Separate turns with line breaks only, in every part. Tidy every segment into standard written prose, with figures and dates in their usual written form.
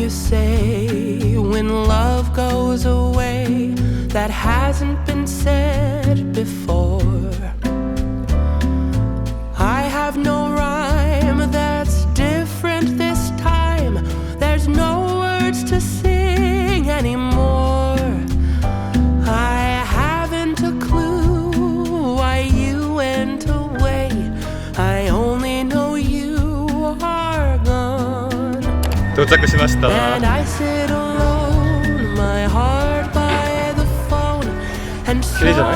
you say when love goes away that hasn't been said before? I have no rhyme that's different this time. There's no words to sing anymore. I haven't a clue why you went away. I only know you are gone.
到着しました。
And I sit alone, my heart by the phone, and so
綺麗じゃない？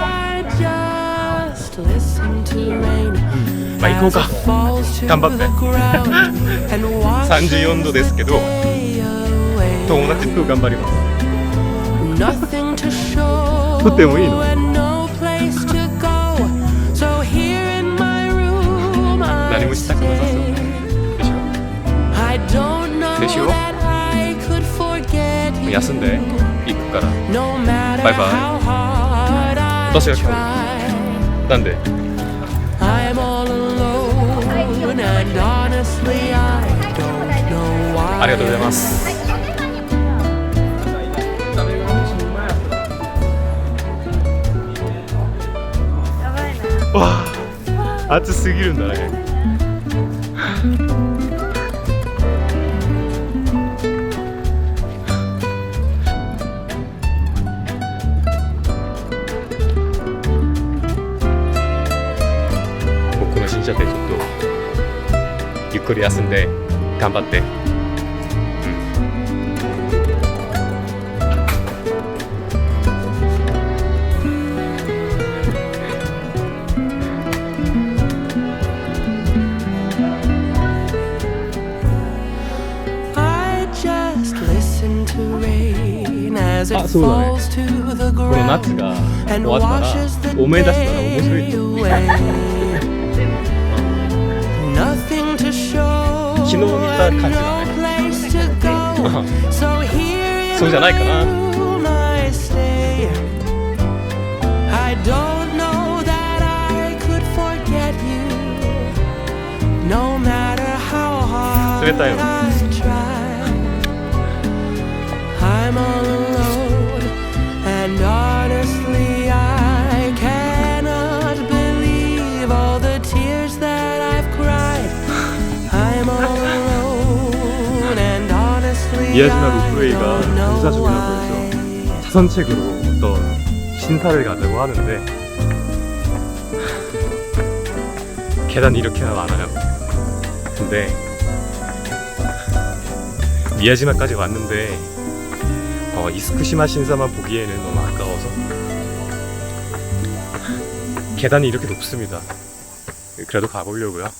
I just listen to rain
まあ行こう
as
か。
it falls to
頑張って
the ground and washes
34度ですけど、
the day away.
友達と頑張ります。
Nothing to show
とってもいいの？
and no place to go. So here in my room I
何もしたくなさそう。
stay.
でしょ？
I don't know
でしょ？
that I could forget you.
休んで行くから。
No matter
バイバイ。
how hard I
私が買う。
try.
なんで？
I'm all alone and honestly I don't know why.
ありがとうございます。わあ、暑すぎるんだね。僕の新車でちょっとゆっくり休んで頑張って。
I just listen to rain as it
あ、そうだね。
falls to the
この
ground
夏が
and
終わった
washes
ら
the
思い出したら面白い
day
と思う。
away. Nothing to show
昨日見た感じだ
no
ね。
place to go. So here
そう
in
じゃないか
my
な。
room I stay. I don't know that I could forget you. No matter how hard
冷たいよ。
I try. I'm all alone and honestly I cannot believe all the tears that I've cried. I'm all alone and honestly
미야지마
I
로프웨이가
don't
공사
know
중이라고
why.
차선책으로 어떤 신사를 가자고 하는데 계단이 이렇게나 많아요. 근데 미야지마까지 왔는데 이스쿠시마 신사만 보기에는 너무 아까워서 계단이 이렇게 높습니다. 그래도 가보려고요.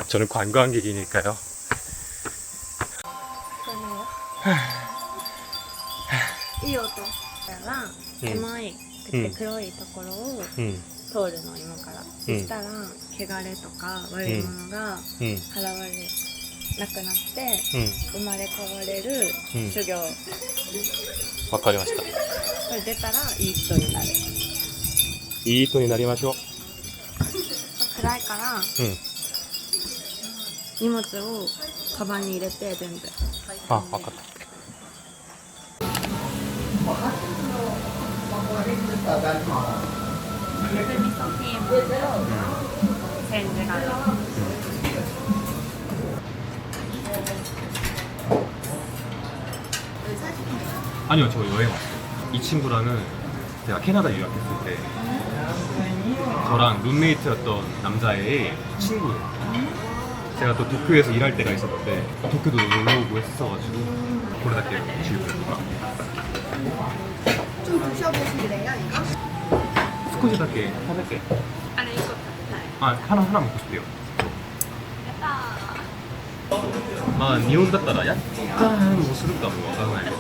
저는 관광객이니까요.
いい音から狭いくて黒いところを通るの今から、そしたら汚れとか悪いものが払われなくなって、生まれ変われる修行、
わかりました。
これ出たらいい人になる。
いい人になりましょう。
暗いから、荷物をカバンに入れて全部。
あ、わかった。
水味噌ピーマンと煎じがある。
아니요, 저 여행 왔어요. 이 친구랑은 제가 캐나다 유학했을 때 저랑 룸메이트였던 남자의 친구예요. 제가 또 도쿄에서 일할 때가 있었는데 도쿄도 놀러 오고 했었어가지고 고래답게 즐거웠구나.
좀 드셔보실래요, 이거?
스코지답게 사줄게.
아니, 이거.
아, 하나 먹고 싶대요. 아, 니온 だったら 약간 뭐するかもわからないけど.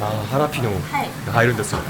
아, 하라피뇨. が入るんですよね。